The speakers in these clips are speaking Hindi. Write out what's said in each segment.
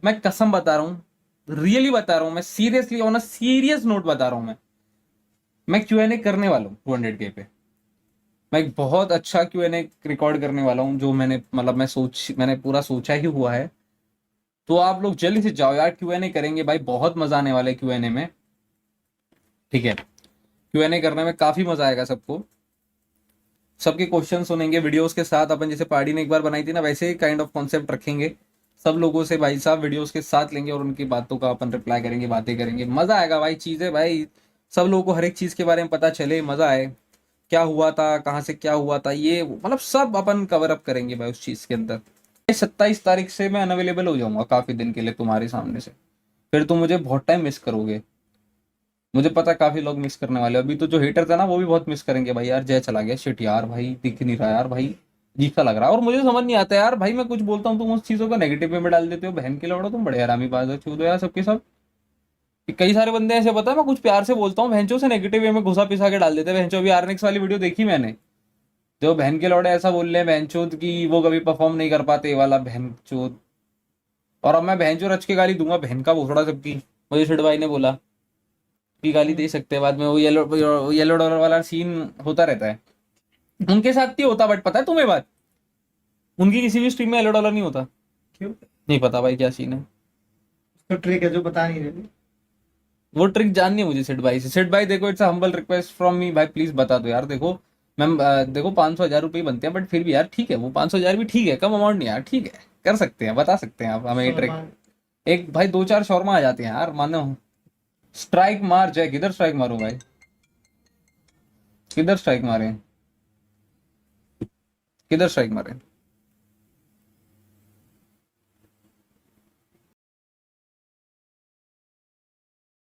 मैं कसम बता रहा हूँ, रियली बता रहा हूँ, मैं seriously on a serious note बता रहा हूँ, मैं Q&A करने वाला हूँ 200K पे। मैं एक बहुत अच्छा Q&A रिकॉर्ड करने वाला हूँ, जो मैंने मतलब मैंने पूरा सोचा ही हुआ है। तो आप लोग जल्दी से जाओ यार, Q&A करेंगे भाई, बहुत मजा आने वाला है Q&A में। ठीक है, Q&A करने में काफी मजा आएगा सबको, सबके क्वेश्चन सुनेंगे वीडियोस के साथ। अपन जैसे पार्टी ने एक बार बनाई थी ना, वैसे ही काइंड ऑफ कॉन्सेप्ट रखेंगे। सब लोगों से भाई साहब वीडियोस के साथ लेंगे और उनकी बातों का अपन रिप्लाई करेंगे, बातें करेंगे, मजा आएगा भाई। चीजें भाई सब लोगों को हर एक चीज के बारे में पता चले, मजा आए। क्या हुआ था, कहाँ से क्या हुआ था, ये मतलब सब अपन कवर अप करेंगे भाई उस चीज के अंदर। 27 तारीख से मैं अनअवेलेबल हो जाऊंगा काफी दिन के लिए तुम्हारे सामने से। फिर तुम मुझे बहुत टाइम मिस करोगे, मुझे पता है काफी लोग मिस करने वाले हैं। अभी तो जो हेटर था ना, वो भी बहुत मिस करेंगे भाई। यार जय चला गया, शिट यार भाई, दिख नहीं रहा यार भाई, अजीब सा लग रहा है। और मुझे समझ नहीं आता यार भाई, मैं कुछ बोलता हूँ तुम उस चीजों को नेगेटिव वे में डाल देते हो। बहन के लौड़ो, तुम बड़े हरामी बाज हो, छू दो यार सबके सब। कि कई सारे बंदे ऐसे, पता है मैं कुछ प्यार से बोलता हूँ, बहनचों से नेगेटिव वे में घुसा पिसा के डाल देते हैं बहनचों। अभी आरनेक्स वाली वीडियो देखी मैंने, जो बहन के लौड़े ऐसा बोल रहे हैं बहनचोद की वो कभी परफॉर्म नहीं कर पाते, ये वाला बहनचोद। और अब मैं बहनचो रच के गाली दूंगा, बहन का भोसड़ा सबकी। मुझे छिड़ भाई ने बोला कि गाली दे सकते हैं बाद में, वो येलो येलो डॉलर वाला सीन होता रहता है उनके साथ ही होता। बट पता है तुम्हें बात, उनकी किसी भी स्ट्रीम में येलो डॉलर नहीं होता। क्यों? नहीं पता भाई क्या सीन है। तो ट्रिक है जो बता नहीं रहे। वो ट्रिक जाननी है मुझे सेठ भाई से। सेठ भाई देखो, it's humble request from me भाई, प्लीज बता दो यार। देखो मैम, देखो 500,000 रुपये बनते हैं, बट फिर भी यार ठीक है, वो 500,000 भी ठीक है, कम अमाउंट नहीं यार, ठीक है, कर सकते हैं, बता सकते हैं आप हमें ये ट्रिक। सलमान। एक भाई 2-4 शौरमा आ जाते हैं यार, मानो। स्ट्राइक मार जय, किधर स्ट्राइक मारूं भाई, किधर स्ट्राइक मारे, किधर स्ट्राइक मारे।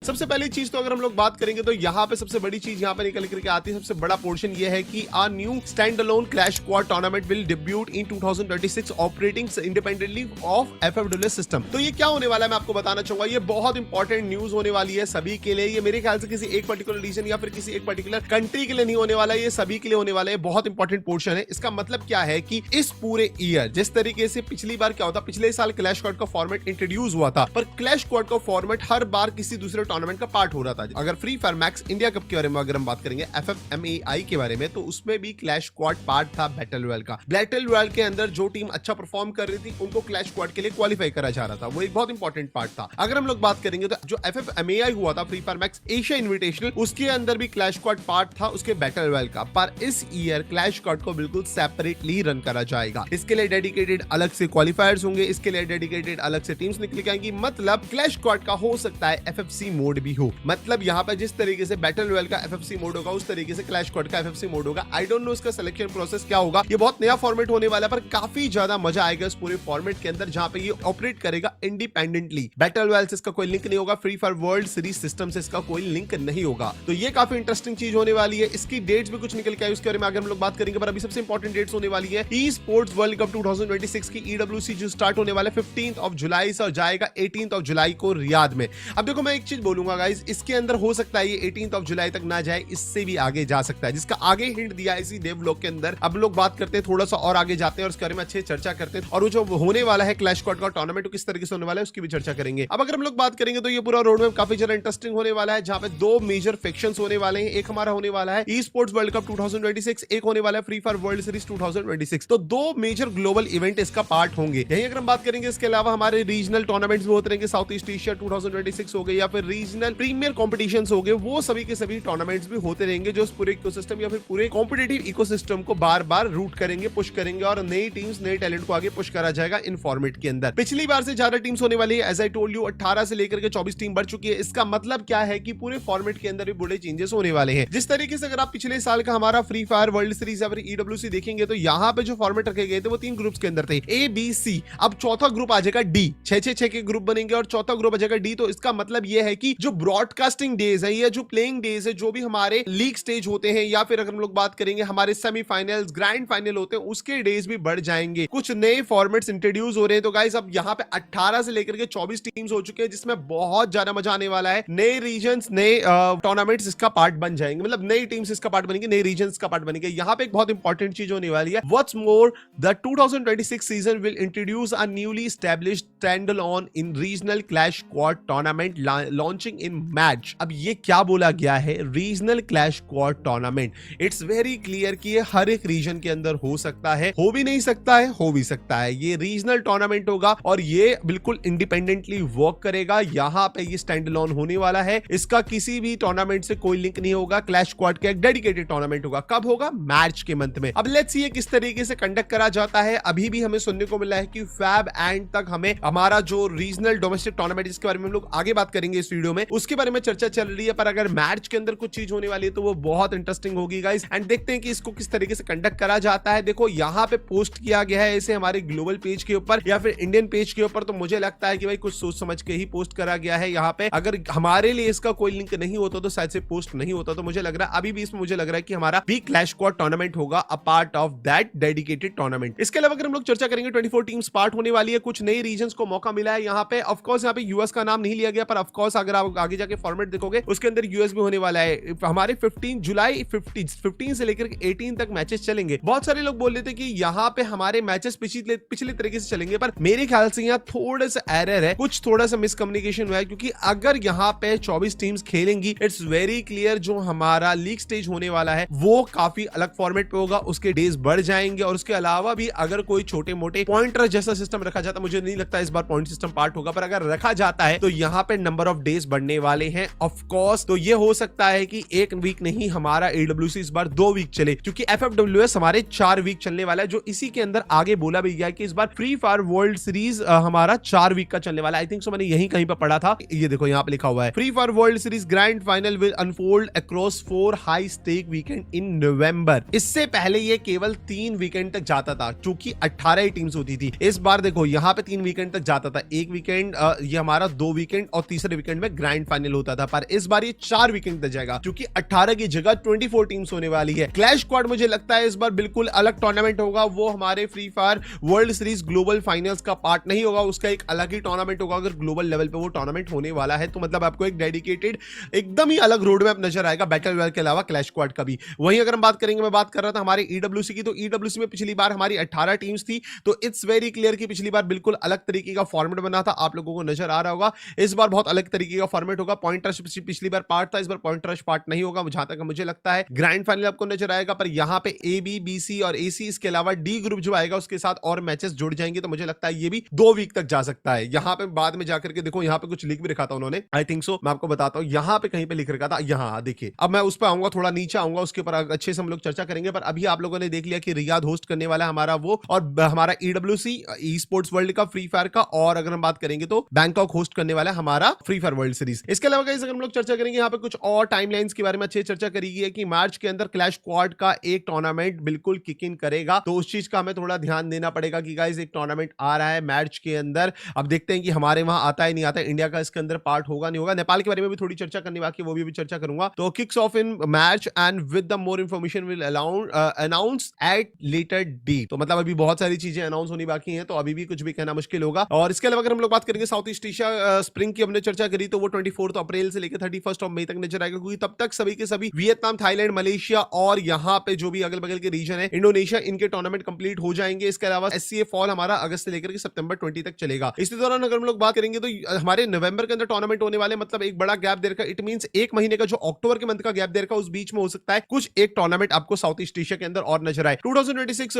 सबसे पहली चीज तो अगर हम लोग बात करेंगे तो यहाँ पे सबसे बड़ी चीज यहाँ पे निकल करके आती है, सबसे बड़ा पोर्शन ये है कि a new stand alone clash squad tournament will debut in 2026 operating independently of FFWS system. तो ये क्या होने वाला है मैं आपको बताना चाहूंगा। ये बहुत इंपॉर्टेंट न्यूज होने वाली है सभी के लिए। ये मेरे ख्याल से किसी एक पर्टिकुलर रीजन या फिर किसी एक पर्टिकुलर कंट्री के लिए नहीं होने वाला है, ये सभी के लिए होने वाला है। बहुत इंपॉर्टेंट पोर्शन है। इसका मतलब क्या है कि इस पूरे ईयर जिस तरीके से पिछली बार क्या होता, पिछले साल क्लैश स्क्वाड का फॉर्मेट इंट्रोड्यूस हुआ था, पर क्लैश स्क्वाड का फॉर्मेट हर बार किसी दूसरे टूर्नामेंट का पार्ट हो रहा था। अगर free Fire Max India cup के बारे में अगर हम बात करेंगे, FFMAI के बारे में, तो उसमें भी क्लैश स्क्वाड पार्ट था बैटल रॉयल का। बैटल रॉयल के अंदर जो टीम अच्छा परफॉर्म कर रही थी उनको क्लैश स्क्वाड के लिए क्वालिफाई करा जा रहा था। वो एक बहुत इंपॉर्टेंट पार्ट था। अगर हम लोग बात करेंगे तो जो FFMAI हुआ था, free Fire max Asia invitational, उसके अंदर भी क्लैश स्क्वाड पार्ट था उसके बैटल रॉयल का। पर इस ईयर क्लैश स्क्वाड को बिल्कुल सेपरेटली रन करा जाएगा। इसके लिए डेडिकेटेड अलग से क्वालिफायर्स होंगे, इसके लिए डेडिकेटेड अलग से टीम्स निकल के आएंगी। मतलब क्लैश स्क्वाड का हो सकता है FFC मोड भी हो। मतलब यहाँ पर जिस तरीके से बैटल रॉयल का FFC मोड होगा, उस तरीके से क्लैश स्क्वाड का FFC मोड होगा। आई डोंट नो इसका सिलेक्शन प्रोसेस क्या होगा। ये बहुत नया फॉर्मेट होने वाला है, पर काफी ज्यादा मजा आएगा इस पूरे फॉर्मेट के अंदर, जहां पे ये ऑपरेट करेगा इंडिपेंडेंटली। बैटल रॉयल से इसका कोई लिंक नहीं होगा, free Fire World series system से इसका कोई लिंक नहीं होगा। तो ये काफी इंटरेस्टिंग चीज होने वाली है। इसकी डेट्स भी कुछ निकल के आई, उसके बारे में आगे हम लोग बात करेंगे। पर अभी सबसे इंपॉर्टेंट डेट्स होने वाली है ई स्पोर्ट्स वर्ल्ड कप 2026 की EWC जो स्टार्ट होने वाला है 15 ऑफ जुलाई से और जाएगा 18 ऑफ जुलाई को रियाद में। अब देखो मैं एक चीज बोलूंगा गाइस, इसके अंदर हो सकता है ये 18 ऑफ जुलाई तक ना जाए, इससे भी आगे जा सकता है, जिसका आगे हिंट दिया इसी डेवलॉग के अंदर। अब लोग बात करते हैं थोड़ा सा और आगे जाते हैं और इसके बारे में अच्छे चर्चा करते हैं। और वो जो होने वाला है क्लैश स्क्वाड का टूर्नामेंट किस तरीके से होने वाला है उसकी भी चर्चा करेंगे। अब अगर हम लोग बात करेंगे तो ये पूरा रोड मैप काफी ज्यादा इंटरेस्टिंग होने वाला है, जहां पे दो मेजर फैक्शंस होने वाले हैं। एक हमारा होने वाला है ई स्पोर्ट्स वर्ल्ड कप 2026, एक होने वाला है फ्री फायर वर्ल्ड सीरीज 2026। तो दो मेजर ग्लोबल इवेंट इसका पार्ट होंगे। यही अगर हम बात करेंगे, इसके अलावा हमारे रीजनल टूर्नामेंट्स भी होते रहेंगे। साउथ ईस्ट एशिया 2026 हो गए या फिर रीजनल प्रीमियर कॉम्पिटिशंस हो गए, वो सभी के सभी टूर्नामेंट्स भी होते रहेंगे, जो इस पूरे इकोसिस्टम या फिर पूरे कॉम्पिटिटिव इकोसिस्टम को बार बार रूट करेंगे, पुश करेंगे और नई टीम्स नए टैलेंट को आगे पुश करा जाएगा इन फॉर्मेट के अंदर। पिछली बार से ज्यादा टीम्स होने वाली है, एज आई टोल्ड यू 18 से लेकर के 24 टीम बढ़ चुकी है। इसका मतलब क्या है कि पूरे फॉर्मेट के अंदर भी बड़े चेंजेस होने वाले हैं। जिस तरीके से अगर आप पिछले साल का हमारा फ्री फायर वर्ल्ड सीरीज या फिर EWC देखेंगे, तो यहाँ पे जो फॉर्मेट रखे गए थे वो 3 ग्रुप्स के अंदर थे, A B C। अब चौथा ग्रुप आ जाएगा D, 6-6-6 के ग्रुप बनेंगे और चौथा ग्रुप आ जाएगा D। तो इसका मतलब यह है कि कि जो ब्रॉडकास्टिंग डेज है या जो प्लेइंग डेज है, जो भी हमारे लीग स्टेज होते हैं या फिर अगर हम लोग बात करेंगे हमारे सेमीफाइनल्स, ग्रैंड फाइनल होते हैं, उसके डेज भी बढ़ जाएंगे। कुछ नए फॉर्मेट्स इंट्रोड्यूस हो रहे हैं। तो गाइस अब यहाँ पे 18 से लेकर के 24 टीम्स हो चुके हैं, जिसमें बहुत ज्यादा मजा आने वाला है। नए रीजन्स, नए टूर्नामेंट्स इसका पार्ट बन जाएंगे, मतलब नई टीम्स इसका पार्ट बनेंगे, नए रीजन्स का पार्ट बनेंगे। यहाँ पे एक बहुत इंपॉर्टेंट चीज होने वाली है। What's more, the 2026 season will introduce a newly established standalone in regional clash squad tournament launching in match. अब ये क्या बोला गया है, regional clash squad tournament. It's very clear कि ये हर एक रीजन के अंदर हो सकता है, हो भी नहीं सकता है, हो भी सकता है। ये रीजनल टूर्नामेंट होगा और ये बिल्कुल इंडिपेंडेंटली वर्क करेगा। यहाँ पे ये स्टैंड अलोन होने वाला है, इसका किसी भी टूर्नामेंट से कोई लिंक नहीं होगा। क्लैश स्क्वाड का एक डेडिकेटेड टूर्नामेंट होगा। कब होगा? मैच के मंथ में। अब लेट्स सी ये किस तरीके से कंडक्ट करा जाता है। अभी भी हमें सुनने को मिला है कि फैब एंड तक हमें हमारा जो रीजनल डोमेस्टिक टूर्नामेंट, जिसके बारे में हम लोग आगे बात करेंगे इस वीडियो में, उसके बारे में चर्चा चल रही है। पर अगर मैच के अंदर कुछ चीज होने वाली है तो वो बहुत इंटरेस्टिंग होगी गाइस। एंड देखते हैं कि इसको किस तरीके से कंडक्ट करा जाता है। देखो यहाँ पे पोस्ट किया गया है इसे हमारे ग्लोबल पेज के ऊपर या फिर इंडियन पेज के ऊपर, तो मुझे लगता है कि भाई कुछ सोच समझ के ही पोस्ट करा गया है। यहाँ पे अगर हमारे लिए इसका कोई लिंक नहीं होता तो शायद से पोस्ट नहीं होता। तो मुझे लग रहा है अभी भी इसमें मुझे लग रहा है कि हमारा भी क्लैश स्क्वाड टूर्नामेंट होगा a part of that dedicated tournament. इसके अलावा अगर हम लोग चर्चा करेंगे 24 टीम्स पार्ट होने वाली है। कुछ नई रीजन्स को मौका मिला है यहाँ पे। ऑफ कोर्स यहाँ पे यूएस का नाम नहीं लिया गया, पर ऑफ कोर्स अगर आप आगे जाके फॉर्मेट देखोगे उसके अंदर यूएस भी होने वाला है। हमारे 15 जुलाई 15 से लेकर 18 तक मैचेस चलेंगे। बहुत सारे लोग बोल रहे थे कि यहाँ पे हमारे मैचेस पिछले तरीके से चलेंगे, पर मेरे ख्याल से यहाँ थोड़ा सा एरर है, कुछ थोड़ा सा मिसकम्युनिकेशन हुआ है। क्योंकि अगर यहाँ पे 24 टीम्स खेलेंगी, इट्स वेरी क्लियर जो हमारा लीग स्टेज होने वाला है वो काफी अलग फॉर्मेट पे होगा, उसके डेज बढ़ जाएंगे। और उसके अलावा भी अगर कोई छोटे मोटे पॉइंटर जैसा सिस्टम रखा जाता, मुझे नहीं लगता इस बार पॉइंट सिस्टम पार्ट होगा, पर अगर रखा जाता है तो यहाँ पे नंबर ऑफ डेज बढ़ने वाले हैं ऑफ कोर्स। तो ये हो सकता है कि एक वीक नहीं, हमारा AWC इस बार 2 वीक चले, क्योंकि FFWS हमारे 4 वीक चलने वाला है। जो इसी के अंदर आगे बोला भी गया है कि इस बार फ्री फायर वर्ल्ड सीरीज हमारा 4 वीक का चलने वाला है। आई थिंक सो मैंने यही कहीं पर पढ़ा था। ये देखो यहाँ पे लिखा हुआ है, Free Fire World Series grand final will unfold across 4 high stake weekend in November. इससे पहले ये केवल 3 वीकेंड तक जाता था, क्योंकि 18 टीम्स होती थी। इस बार देखो यहाँ पे 3 वीकेंड तक जाता था, एक वीकेंड ये हमारा 2 वीकेंड और तीसरे वीकेंड में ग्रैंड फाइनल होता था। पर इस बार ये 4 वीकेंड तक जाएगा, क्योंकि 18 की जगह 24 टीम्स होने वाली है। क्लैश स्क्वाड मुझे लगता है इस बार बिल्कुल अलग टूर्नामेंट होगा। वो हमारे free Fire World Series global finals का पार्ट नहीं होगा, उसका एक अलग ही टूर्नामेंट होगा। अगर ग्लोबल लेवल पे वो टूर्नामेंट होने वाला है तो मतलब आपको एक डेडिकेटेड एकदम ही अलग रोड मैप नजर आएगा बैटल रॉयल के अलावा क्लैश स्क्वाड का भी। वहीं अगर हम बात करेंगे, मैं बात कर रहा था हमारे EWC की, तो EWC में पिछली बार हमारी 18 टीम्स थी। तो इट्स वेरी क्लियर कि पिछली बार बिल्कुल अलग तरीके का फॉर्मेट बना था, आप लोगों को नजर आ रहा होगा। इस बार बहुत अलग तरीके का फॉर्मेट होगा। पॉइंट रश पिछली बार पार्ट था, इस बार पॉइंट रश पार्ट नहीं होगा जहां तक मुझे लगता है। ग्रैंड फाइनल आपको नजर आएगा, पर यहाँ पे AB, BC और AC, इसके अलावा D ग्रुप जो आएगा उसके साथ और मैचेस जुड़ जाएंगे। तो मुझे लगता है ये भी 2 वीक तक जा सकता है। यहाँ पे बाद में जाकर के देखो, यहाँ पे कुछ लिख भी रखा था उन्होंने, आई थिंक सो, मैं आपको बताता हूँ। यहाँ पे कहीं पे लिख रखा था, यहाँ देखिए। अब मैं उस पर आऊंगा, थोड़ा नीचे आऊंगा, उसके ऊपर अच्छे से हम लोग चर्चा करेंगे। पर अभी आप लोगों ने देख लिया कि रियाद होस्ट करने वाला है हमारा वो, और हमारा EWC ई स्पोर्ट्स वर्ल्ड का, फ्री फायर का, और अगर हम बात करेंगे तो बैंकॉक होस्ट करने वाला है हमारा फ्री फायर वर्ल्ड सीरीज। इसके अलावा गाइस अगर हम लोग चर्चा करेंगे यहाँ पे कुछ और टाइमलाइंस के बारे में अच्छे चर्चा करी गई है कि मार्च के अंदर क्लैश स्क्वाड का एक टूर्नामेंट बिल्कुल किक इन करेगा। तो उस चीज का हमें थोड़ा ध्यान देना पड़ेगा कि गाइस एक टूर्नामेंट आ रहा है मैच के अंदर। अब देखते हैं कि हमारे वहां आता है नहीं आता है, इंडिया का इसके अंदर पार्ट होगा नहीं होगा। नेपाल के बारे में भी थोड़ी चर्चा करनी बाकी, वो भी चर्चा करूंगा। तो kicks off in match and with the more information will announce at later date. तो मतलब अभी बहुत सारी चीजें अनाउंस होनी बाकी हैं, तो अभी भी कुछ भी कहना मुश्किल होगा। और इसके अलावा अगर हम लोग बात करेंगे साउथ ईस्ट एशिया स्प्रिंग की हमने चर्चा करी, तो वो 24 अप्रैल से लेकर 31 मई तक नजर आएगा, क्योंकि तब तक सभी के सभी वियतनाम, थाईलैंड, मलेशिया और यहाँ पे जो भी अगल बगल के रीजन है, इंडोनेशिया, इनके टूर्नामेंट कंप्लीट हो जाएंगे। इसके अलावा SCA फॉल हमारा अगस्त से लेकर के सितंबर 20 तक चलेगा। इसी दौरान अगर हम लोग बात करेंगे तो हमारे नवंबर के अंदर टूर्नामेंट होने वाले, मतलब एक बड़ा गैप दे रखा। इट मींस एक महीने का जो अक्टूबर के मंथ का गैप दे रखा, उस बीच में हो सकता है कुछ एक टूर्नामेंट आपको साउथ ईस्ट एशिया के अंदर और नजर आए। 2026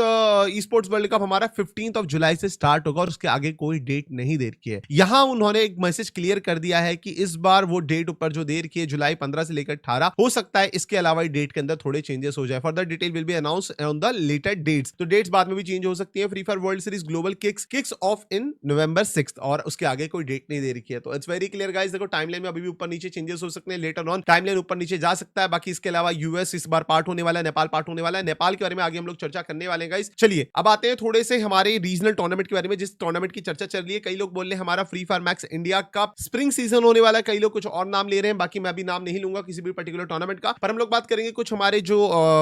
ई स्पोर्ट्स वर्ल्ड कप हमारा 15 जुलाई से स्टार्ट होगा और उसके आगे कोई डेट नहीं दे रखी है। यहां उन्होंने एक मैसेज क्लियर कर दिया है कि इस बार वो डेट ऊपर जो दे रखी है जुलाई 15 से लेकर 18 हो सकता है इसके अलावा डेट के अंदर थोड़े चेंजेस हो जाए। Further detail will be announce on the later dates. तो डेट्स बाद में भी चेंज हो सकती है। Free Fire World Series global kicks off in November 6 और उसके आगे कोई डेट नहीं दे रखी है। तो इट्स वेरी क्लियर गाइस। देखो टाइमलाइन में अभी भी ऊपर नीचे चेंजेस हो सकते हैं, लेटर ऑन टाइमलाइन ऊपर नीचे जा सकता है। बाकी इसके अलावा यूएस इस बार पार्ट होने वाला है, नेपाल पार्ट होने वाला है। नेपाल के बारे में आगे हम लोग चर्चा करने वाले हैं गाइस। चलिए अब आते हैं थोड़े से हमारे रीजनल टूर्नामेंट के बारे में, जिस टूर्नामेंट की चर्चा चल रही है। कई लोग बोल रहे हैं हमारा free Fire Max India cup spring season होने वाला है। कई लोग कुछ और नाम ले रहे हैं, बाकी मैं अभी नाम नहीं लूंगा किसी भी पर्टिकुलर टूर्नामेंट का, पर हम लोग बात करेंगे कुछ हमारे जो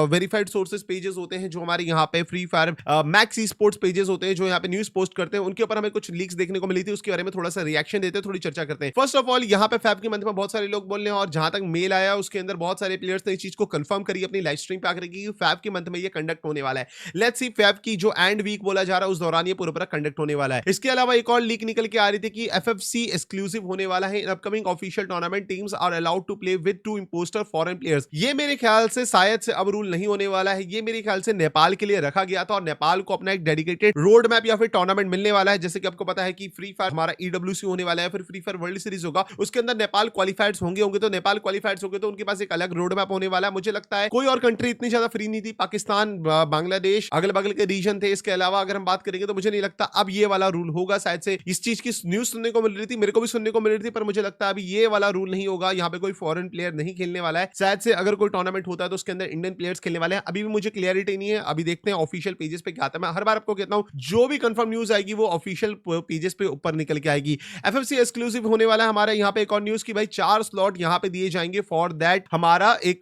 वेरीफाइड सोर्सेज पेजेस होते हैं, जो हमारे यहाँ पे free Fire max e sports pages होते हैं, जो यहाँ पे न्यूज पोस्ट करते हैं, उनके ऊपर हमें कुछ लीक्स देखने को मिली थी, उसके बारे में थोड़ा सा रिएक्शन देते हैं, थोड़ी चर्चा करते हैं। फर्स्ट ऑफ ऑल यहाँ पे फैब के मंथ में बहुत सारे लोग बोल रहे हैं, और जहां तक मेल आया उसके अंदर बहुत सारे प्लेयर्स ने इस चीज को कंफर्म करी अपनी लाइव स्ट्रीम पे आकर कि फैब के मंथ में ये कंडक्ट होने वाला है। लेट्स सी फैब की जो एंड वीक बोला जा रहा है उस दौरान ये पूरा कंडक्ट होने वाला है। इसके अलावा एक और लीक निकल के आ रही थी कि एफएफसी एक्सक्लूसिव होने वाला है। In upcoming official tournament teams are allowed to play with 2 impostor foreign players. ये मेरे ख्याल से शायद से अब रूल नहीं होने वाला है, ये मेरे ख्याल से नेपाल के लिए रखा गया था, और नेपाल को अपना एक डेडिकेटेड रोड मैप या फिर टूर्नामेंट मिलने वाला है। जैसे कि आपको पता है कि फ्री फायर हमारा ईडब्ल्यूसी होने वाला है, फिर फ्री फायर वर्ल्ड सीरीज होगा, उसके अंदर नेपाल क्वालिफाइड होंगे तो नेपाल क्वालिफाइड होंगे तो उनके पास एक अलग रोड मैप होने वाला है। मुझे लगता है कोई और कंट्री इतनी ज्यादा फ्री नहीं थी, पाकिस्तान बांग्लादेश अगल बगल के रीजन थे। इसके अलावा अगर हम बात करेंगे तो मुझे नहीं लगता अब ये वाला रूल होगा। शायद से इस चीज की न्यूज सुनने को मिल रही थी, मेरे को भी सुनने को मिल रही थी, पर मुझे लगता है अभी ये वाला रूल नहीं होगा। यहाँ पे कोई फॉरेन प्लेयर नहीं खेलने वाला है। शायद से अगर कोई टूर्नामेंट होता है तो उसके अंदर इंडियन प्लेयर्स खेलने वाले हैं। अभी भी मुझे क्लियरिटी नहीं है, अभी देखते हैं ऑफिशियल पेजेस पे क्या आता है। मैं हर बार आपको कहता हूं जो भी कंफर्म न्यूज आएगी वो ऑफिशियल पेजेस पे ऊपर निकल के आएगी। एफएफसी एक्सक्लूसिव होने वाला है हमारे यहाँ पे। एक और न्यूज की भाई 4 स्लॉट यहाँ पे दिए जाएंगे फॉर दैट हमारा एक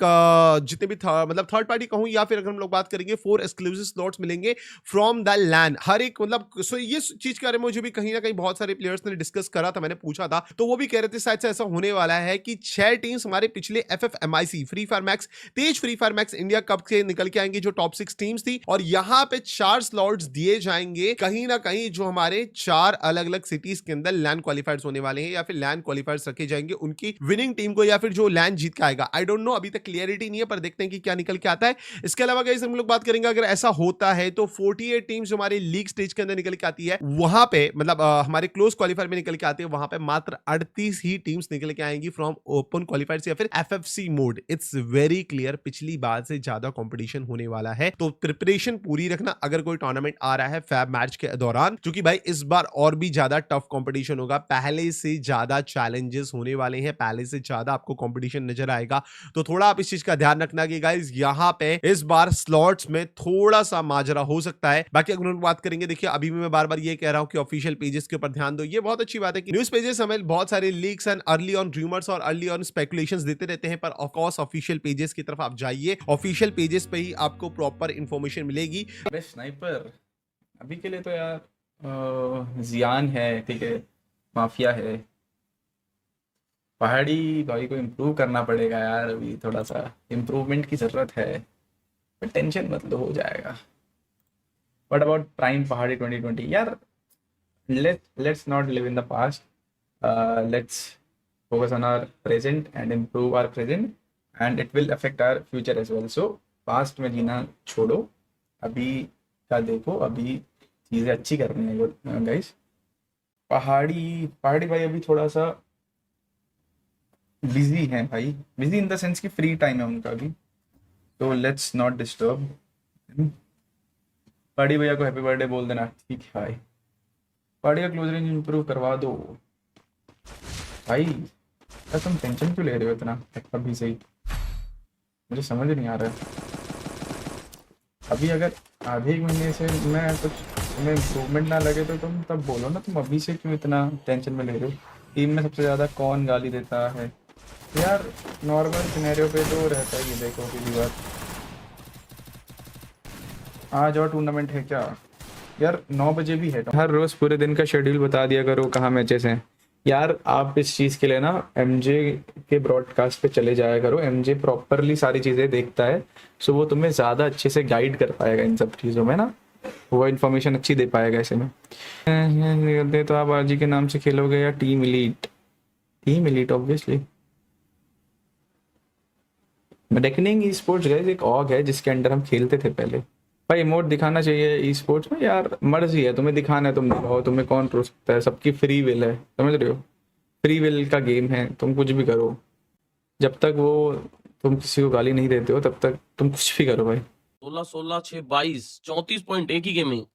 जितने भी मतलब थर्ड पार्टी कहूं या फिर अगर हम लोग बात करेंगे 4 एक्सक्लूसिव स्लॉट्स मिलेंगे फ्रॉम द लैंड। हर एक मतलब ये चीज के बारे में मुझे भी कहीं ना कहीं बहुत सारे प्लेयर्स ने डिस्कस करा था, मैंने पूछा था तो वो भी कह रहे थे शायद से ऐसा होने वाला है कि 6 टीम्स हमारे पिछले एफएफएमआईसी फ्री फायर मैक्स तेज Free Fire Max India cup के निकल के आएंगे, जो टॉप 6 टीम्स थी, और यहां पे 4 स्लॉट्स दिए जाएंगे कहीं ना कहीं, जो हमारे 4 अलग अलग सिटीज के अंदर लैंड क्वालिफायर्स होने वाले हैं या फिर लैंड क्वालिफायर्स रखे जाएंगे उनकी विनिंग टीम को, या फिर जो लैंड जीत के आएगा। आई डोंट नो, अभी तक क्लियरिटी नहीं है, पर देखते हैं कि क्या निकल के आता है। इसके अलावा गाइस हम लोग बात करेंगे अगर ऐसा होता है तो 48 टीम्स हमारे लीग स्टेज के अंदर निकल के आती है, वहां पे मतलब हमारे क्लोज क्वालिफायर में निकल के आती है, वहां पे मात्र 38 ही टीम्स निकल के आएंगी फ्रॉम ओपन क्वालिफायर्स या फिर FFC mode. It's very clear, पिछली बार से ज्यादा कंपटीशन होने वाला है, तो प्रिपरेशन पूरी रखना अगर कोई टूर्नामेंट आ रहा है फैब मैच के दौरान, क्योंकि भाई इस बार और भी ज्यादा टफ कंपटीशन होगा, पहले से ज्यादा चैलेंजेस होने वाले हैं, पहले से ज्यादा आपको कंपटीशन नजर आएगा। तो थोड़ा आप इस चीज का ध्यान रखना कि गाइस यहाँ पे इस बार स्लॉट्स में थोड़ा सा माजरा हो सकता है। बाकी अगर बात करेंगे, देखिए अभी भी मैं बार बार ये कह रहा हूं कि ऑफिशियल पेजेस के ऊपर ध्यान दो। ये बहुत अच्छी बात है कि न्यूज पेजेस हमें बहुत सारे leaks and early on rumours और अर्ली ऑन स्पेकुलेशंस देते रहते हैं, पर ऑफ कोर्स ऑफिशियल पेजेस की तरफ आप जाइए, ऑफिशियल पेजेस पे ही आपको प्रॉपर इंफॉर्मेशन मिलेगी। अबे स्नाइपर अभी के लिए तो यार जियान है, ठीक है, माफिया है, पहाड़ी भाई को इम्प्रूव करना पड़ेगा यार, अभी थोड़ा सा इम्प्रूवमेंट की ज़रूरत है, पर टेंशन मत लो, हो जाएगा। व्हाट अबाउट प्राइम पहाड़ी 2020 यार, let's not live in the past, let's focus on our present and improve our present and it will affect our future as well. So past में जीना छोड़ो, अभी का देखो, अभी चीज़ें अच्छी करनी है गाइस। पहाड़ी भाई अभी थोड़ा सा बिजी हैं भाई, बिजी इन द सेंस कि फ्री टाइम है उनका भी, तो लेट्स नॉट डिस्टर्ब। पहाड़ी भैया को हैप्पी बर्थडे बोल देना, ठीक है भाई। पहाड़ी का क्लोज रेंज इंप्रूव करवा दो भाई, तुम टेंशन क्यों ले रहे हो इतना अभी से ही, मुझे समझ नहीं आ रहा है। अभी अगर आधे एक महीने से मैं कुछ तुम्हें इम्प्रूवमेंट ना लगे तो तुम तब बोलो ना, तुम अभी से क्यों इतना टेंशन में ले रहे हो। टीम में सबसे ज़्यादा कौन गाली देता है यार, नॉर्मल सिनेरियो पे तो रहता ही है। देखो किसी बार आज और टूर्नामेंट है क्या यार, 9 बजे भी है। हर रोज़ पूरे दिन का शेड्यूल बता दिया करो कहाँ मैचेस हैं यार। आप इस चीज़ के लिए ना एमजे के ब्रॉडकास्ट पे चले जाया करो, एमजे प्रॉपरली सारी चीज़ें देखता है, सो वो तुम्हें ज़्यादा अच्छे से गाइड कर पाएगा इन सब चीज़ों में ना, वो इन्फॉर्मेशन अच्छी दे पाएगा ऐसे में। तो आप आरजी के नाम से खेलोगे या team elite? Team elite obviously. डेकनिंग ई स्पोर्ट्स गाइस एक ऑग है जिसके अंडर हम खेलते थे पहले। भाई इमोट दिखाना चाहिए ई स्पोर्ट्स में यार, मर्जी है, तुम्हें दिखाना है तुम दिखाओ, तुम्हें कौन रोक सकता है, सबकी फ्री विल है, समझ रहे हो, फ्री विल का गेम है, तुम कुछ भी करो, जब तक वो तुम किसी को गाली नहीं देते हो तब तक तुम कुछ भी करो भाई। 16 16 6 22 34 पॉइंट एक ही गेम में,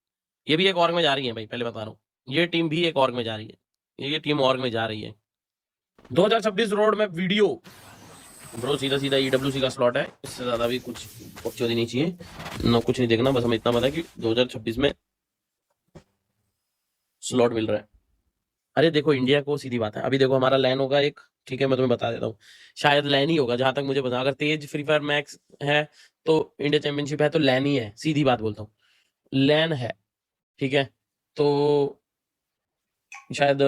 ये भी एक ऑर्ग में जा रही है भाई, पहले बता रहा हूँ, ये टीम भी एक ऑर्ग में जा रही है, ये टीम ऑर्ग में जा रही है। 2026 रोड मैप वीडियो ब्रो, सीधा सीधा ईडब्ल्यूसी का स्लॉट है, इससे ज्यादा भी कुछ बकचोदी नहीं चाहिए, ना कुछ नहीं देखना, बस हमें इतना पता है कि 2026 में स्लॉट मिल रहा है। अरे देखो इंडिया को सीधी बात है, अभी देखो हमारा लैन होगा एक, ठीक है मैं तुम्हें बता देता हूँ, शायद लैन ही होगा जहां तक मुझे पता। अगर तेज फ्री फायर मैक्स है तो इंडिया चैंपियनशिप है तो लैन ही है, सीधी बात बोलता हूँ, लैन है, ठीक है। तो शायद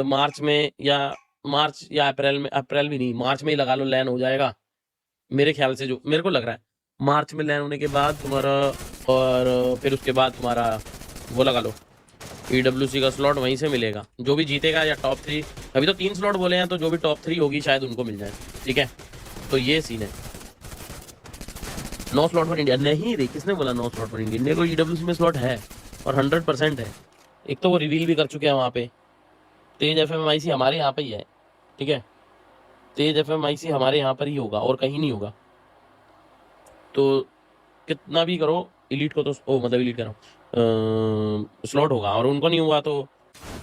मार्च या अप्रैल में, अप्रैल भी नहीं, मार्च में ही लगा लो लैन हो जाएगा मेरे ख्याल से, जो मेरे को लग रहा है मार्च में लैन होने के बाद तुम्हारा, और फिर उसके बाद तुम्हारा वो लगा लो EWC का स्लॉट वहीं से मिलेगा, जो भी जीतेगा या टॉप 3, अभी तो 3 स्लॉट बोले हैं, तो जो भी टॉप 3 होगी शायद उनको मिल जाए, ठीक है। तो ये सीन है। 9 स्लॉट पर इंडिया नहीं रे, किसने बोला 9 स्लॉट पर इंडिया? इंडिया को EWC में स्लॉट है और 100% है। एक तो वो रिवील भी कर चुके हैं वहाँ पे, तेज FMIC हमारे यहाँ पे ही है, ठीक है, तेज FMIC हमारे यहाँ पर ही होगा और कहीं नहीं होगा। तो कितना भी करो इलीट को तो मतलब इलीट करो स्लॉट होगा, और उनको नहीं हुआ तो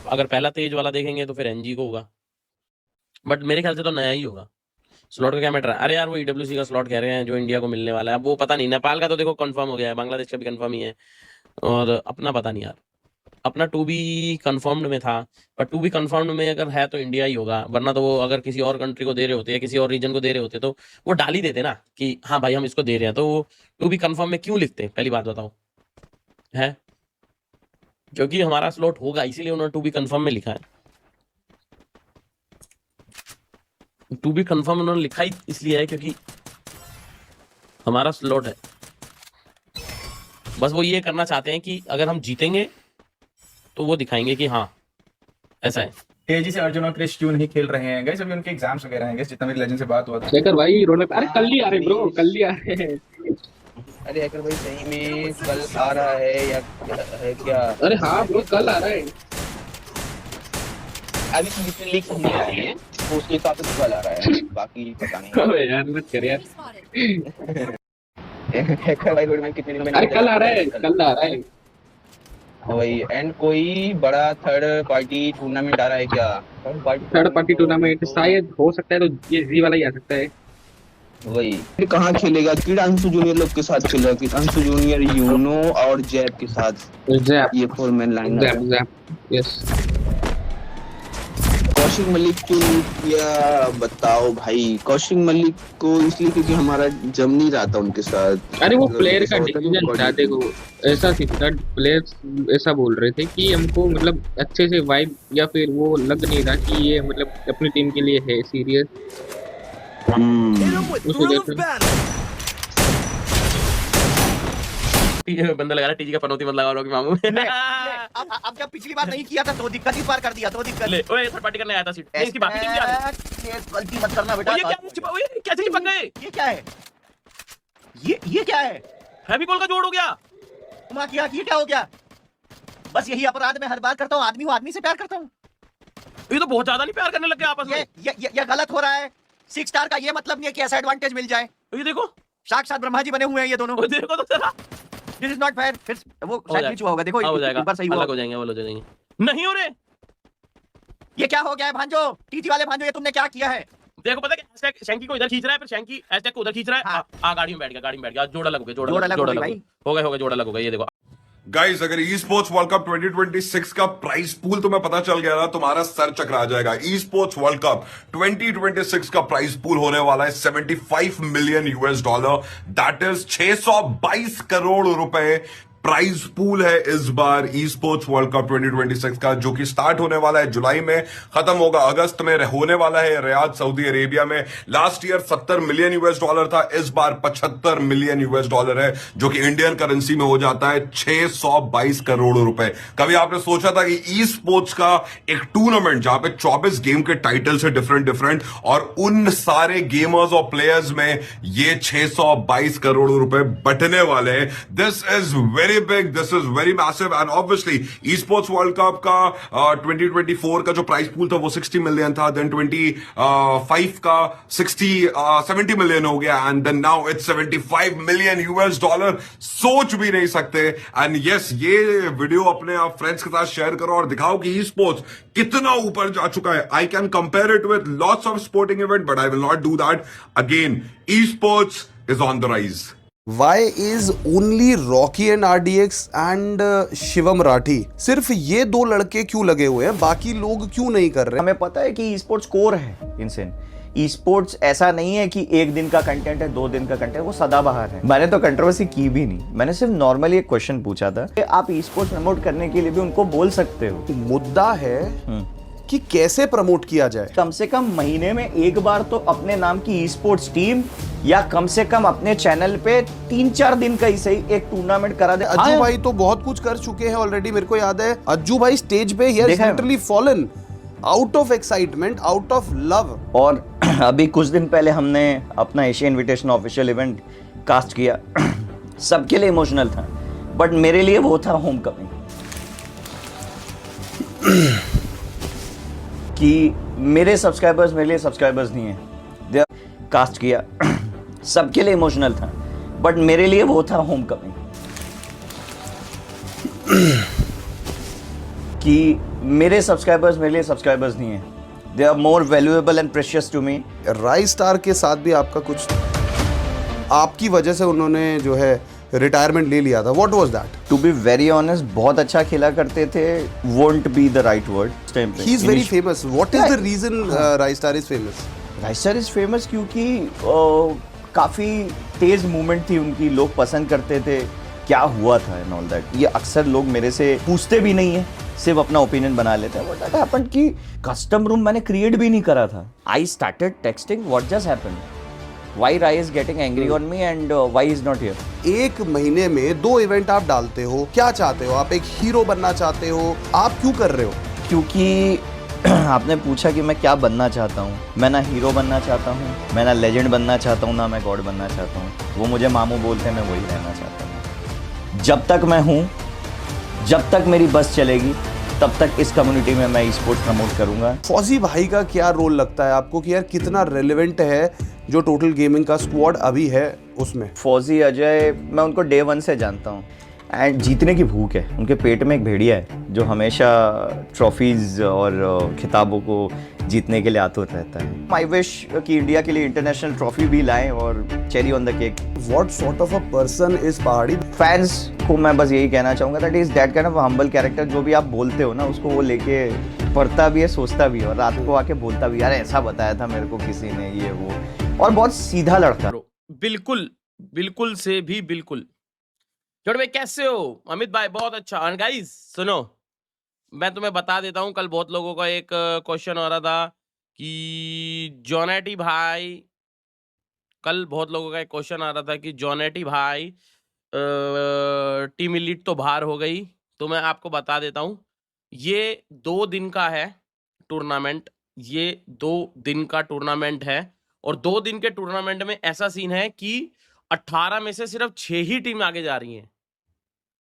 अगर पहला तेज वाला देखेंगे तो फिर NG को होगा, बट मेरे ख्याल से तो नया ही होगा। स्लॉट का क्या मैटर है? अरे यार वो EWC का स्लॉट कह रहे हैं जो इंडिया को मिलने वाला है, अब वो पता नहीं, नेपाल का तो देखो कंफर्म हो गया है, बांग्लादेश का भी कंफर्म ही है, और अपना पता नहीं यार, अपना टू बी कंफर्म्ड में था, पर टू बी कंफर्म्ड में अगर है तो इंडिया ही होगा, वरना तो वो अगर किसी और कंट्री को दे रहे होते या किसी और रीजन को दे रहे होते तो वो डाल ही देते ना कि हाँ भाई हम इसको दे रहे हैं, तो वो टू बी कंफर्म में क्यों लिखते? पहली बात बताओ, है क्योंकि हमारा स्लॉट होगा इसीलिए उन्होंने टू बी कंफर्म में लिखा है। टू बी कंफर्म उन्होंने लिखा ही इसलिए है क्योंकि हमारा स्लॉट है। बस वो ये करना चाहते हैं कि अगर हम जीतेंगे तो वो दिखाएंगे कि हाँ ऐसा है। तेजी से अर्जुन और क्रिश क्यों नहीं खेल रहे हैं गाइस? अभी उनके एग्जाम्स वगैरह हैं गाइस, जितना मेरी लेजेंड से बात हुआ था। शेखर भाई रोने पे, अरे कल ही आ रहे ब्रो, कल ही आ रहे हैं। अरे हैकर भाई सही में कल आ रहा है या है क्या? अरे हाँ ब्रो कल आ रहा है। अभी तो जितने लीक नहीं आ रही है तो उसके हिसाब से तो कल आ रहा है, बाकी पता नहीं। अबे यार मत कर यार। हैकर भाई रोड में कितने दिनों में? अरे कल आ रहा है, कल आ रहा है वही। एंड कोई बड़ा थर्ड पार्टी टूर्नामेंट आ रहा है क्या? थर्ड पार्टी टूर्नामेंट शायद हो सकता है, तो ये जी वाला ही आ सकता है। वही फिर कहाँ खेलेगा? किडांशु जूनियर लोग के साथ खेलेगा, किडांशु जूनियर, यूनो और जैब के साथ, जैप ये 4 man line. JAP yes. Kaushik Malik क्यों नहीं किया बताओ भाई? कौशिक मलिक को इसलिए क्योंकि हमारा जम नहीं रहा था उनके साथ। अरे वो प्लेयर का डिसीजन था, देखो ऐसा था, प्लेयर्स ऐसा बोल रहे थे कि हमको मतलब अच्छे से वाइब या फिर वो लग नहीं रहा कि ये मतलब अपनी टीम के लिए है सीरियस, उस वजह से। बंदा लगा रहा टीजी का पनौती मत लगाओ कि मामू अब जब पिछली बार नहीं किया था तो दिक्कत ही पार कर दिया, तो दिक्कत ले ओए थर्ड पार्टी करने आया था सीट नहीं, इसकी बाकी टीम क्या है? ये गलती मत करना बेटा। ये क्या छिपा, ओए कैसे चिपक गए? ये क्या है? ये क्या है? फेविकोल का जोड़ हो गया। तुम किया ये क्या हो गया? बस यही अपराध मैं हर बार करता हूँ, आदमी हूँ, आदमी से प्यार करता हूँ। ये तो बहुत ज्यादा नहीं प्यार करने लग गए आपस में। ये गलत हो रहा है। 6 स्टार का ये मतलब नहीं है कि ऐसा एडवांटेज मिल जाए। ये देखो साक्षात ब्रह्मा जी बने हुए हैं ये दोनों। वो देखो तो जरा, दिस इज नॉट फेयर। फिर वो शायद ग्लिच हुआ होगा, देखो हो जाएगा, एक बार सही अलग हुआ। हो जाएंगे, वो हो जाएंगे। नहीं हो रहे, ये क्या हो गया है भांजो? टीटी वाले भांजो, ये तुमने क्या किया है? देखो पता है हैशटैग शैंकी को इधर खींच रहा है, फिर शैंकी हैशटैग को उधर खींच रहा है। हाँ। गाड़ी में बैठ गया, गाड़ी में बैठ गया, जोड़ा लग गया, जोड़ा जोड़ा लग लग गई भाई। हो गया जोड़ा लग गया। ये देखो गाइस, अगर ई स्पोर्ट्स वर्ल्ड कप 2026 का प्राइस पूल तुम्हें पता चल गया ना, तुम्हारा सर चकरा जाएगा। ई स्पोर्ट्स वर्ल्ड कप 2026 का प्राइस पूल होने वाला है $75 मिलियन, दैट इज 622 करोड़ रुपए प्राइज पूल है इस बार ई स्पोर्ट्स वर्ल्ड कप 2026 का, जो कि स्टार्ट होने वाला है जुलाई में, खत्म होगा अगस्त में, होने वाला है रियाद सऊदी अरेबिया में। लास्ट ईयर $70 मिलियन था, इस बार $75 मिलियन है, जो कि इंडियन करेंसी में हो जाता है 622 करोड़ रुपए। कभी आपने सोचा था कि ई स्पोर्ट्स का एक टूर्नामेंट जहां पे 24 गेम के टाइटल्स है डिफरेंट, और उन सारे गेमर्स और प्लेयर्स में ये 622 करोड़ रुपए बटने वाले हैं? This is very big, this is very massive, and obviously esports world cup का 2024 का जो प्राइस पूल था वो 60 मिलियन था, then 25 का 70 मिलियन हो गया, and then now it's $75 million. सोच भी नहीं सकते। एंड यस, ये वीडियो अपने आप फ्रेंड्स के साथ शेयर करो और दिखाओ कि esports कितना ऊपर जा चुका है। I can compare it with lots of sporting event, but I will not do that. Again, esports is on the rise. Why is only Rocky and RDX and Shivam Rathi, सिर्फ ये दो लड़के क्यों लगे हुए हैं, बाकी लोग क्यों नहीं कर रहे? हमें पता है कि ई स्पोर्ट्स कोर है इनसे। ई स्पोर्ट्स ऐसा नहीं है कि एक दिन का कंटेंट है, 2 दिन का कंटेंट है, वो सदाबहार है। मैंने तो कंट्रोवर्सी की भी नहीं, मैंने सिर्फ नॉर्मली एक क्वेश्चन पूछा था कि आप ई स्पोर्ट्स प्रमोट करने के लिए भी उनको बोल सकते हो। मुद्दा है कि कैसे प्रमोट किया जाए। कम से कम महीने में एक बार तो अपने नाम की ई स्पोर्ट्स टीम या कम से कम अपने चैनल पे 3-4 दिन का ही सही एक टूर्नामेंट करा दे। अज्जू भाई तो बहुत कुछ कर चुके हैं ऑलरेडी, मेरे को याद है अज्जू भाई स्टेज पे ही literally fallen out of excitement, out of love. और अभी कुछ दिन पहले हमने अपना Asia invitation official event cast किया, सबके लिए इमोशनल था, बट मेरे लिए वो था होम कमिंग। कि मेरे सब्सक्राइबर्स मेरे लिए सब्सक्राइबर्स नहीं है, दे कास्ट किया, सबके लिए इमोशनल था, बट मेरे लिए वो था होम कमिंग। कि मेरे सब्सक्राइबर्स मेरे लिए सब्सक्राइबर्स नहीं है, they are more valuable and precious to me. Rise Star के साथ भी आपका कुछ, आपकी वजह से उन्होंने जो है रिटायरमेंट ले लिया था, what was that? To be very honest, बहुत अच्छा खेला करते थे, won't be the right word. He is very famous, what is the reason Rise Star is famous? Rise Star is famous क्योंकि काफ़ी तेज़ मूवमेंट थी उनकी, लोग पसंद करते थे, क्या हुआ था एंड ऑल दैट। ये अक्सर लोग मेरे से पूछते भी नहीं है, सिर्फ अपना ओपिनियन बना लेते हैं। व्हाट दैट हैपेंड कि कस्टम रूम मैंने क्रिएट भी नहीं करा था। I started texting what just happened, why Rai is getting angry on me and why is not here. एक महीने में 2 इवेंट आप डालते हो, क्या चाहते हो आप? एक हीरो बनना चाहते हो? आप क्यों कर रहे हो? क्योंकि आपने पूछा कि मैं क्या बनना चाहता हूँ, मैं ना हीरो बनना चाहता हूँ, मैं ना लेजेंड बनना चाहता हूँ, ना मैं गॉड बनना चाहता हूँ। वो मुझे मामू बोलते हैं, मैं वही रहना चाहता हूँ। जब तक मैं हूँ, जब तक मेरी बस चलेगी, तब तक इस कम्युनिटी में मैं स्पोर्ट्स प्रमोट करूँगा। फौजी भाई का क्या रोल लगता है आपको कि यार कितना रेलेवेंट है जो टोटल गेमिंग का स्क्वाड अभी है उसमें? फौजी अजय, मैं उनको डे 1 से जानता हूँ एंड जीतने की भूख है उनके पेट में। एक भेड़िया है जो हमेशा ट्रॉफीज और खिताबों को जीतने के लिए आतुर रहता है। आई विश कि इंडिया के लिए इंटरनेशनल ट्रॉफी भी लाएं और cherry on the cake. What sort of a person is पहाड़ी? फैंस को मैं बस यही कहना चाहूँगा that is that kind of humble character. जो भी आप बोलते हो ना, उसको वो लेके पढ़ता भी है, सोचता भी है और रात को आके बोलता भी, यार ऐसा बताया था मेरे को किसी ने, ये वो। और बहुत सीधा लड़का। बिल्कुल बिल्कुल से भी बिल्कुल। जोड़ भाई कैसे हो? अमित भाई बहुत अच्छा। और गाइस सुनो, मैं तुम्हें बता देता हूँ, कल बहुत लोगों का एक क्वेश्चन हो रहा था कि जॉनेटी भाई, कल बहुत लोगों का एक क्वेश्चन आ रहा था कि जॉनेटी भाई टीम इलीट तो बाहर हो गई। तो मैं आपको बता देता हूँ, ये 2 दिन का है टूर्नामेंट, ये 2 दिन का टूर्नामेंट है। और 2 दिन के टूर्नामेंट में ऐसा सीन है कि 18 में से सिर्फ 6 ही टीम आगे जा रही हैं।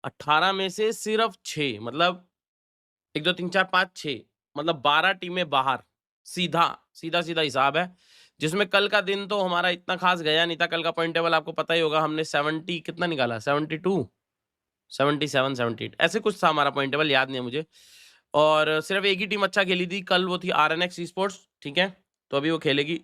18 में से सिर्फ 6, मतलब 1 2 3 4 5 6, मतलब 12 टीमें बाहर। सीधा सीधा सीधा हिसाब है, जिसमें कल का दिन तो हमारा इतना खास गया नहीं था। कल का पॉइंट टेबल आपको पता ही होगा, हमने 70 कितना निकाला, 72 77 78 ऐसे कुछ था हमारा पॉइंट टेबल, याद नहीं है मुझे। और सिर्फ एक ही टीम अच्छा खेली थी कल, वो थी RNX स्पोर्ट्स, ठीक है। तो अभी वो खेलेगी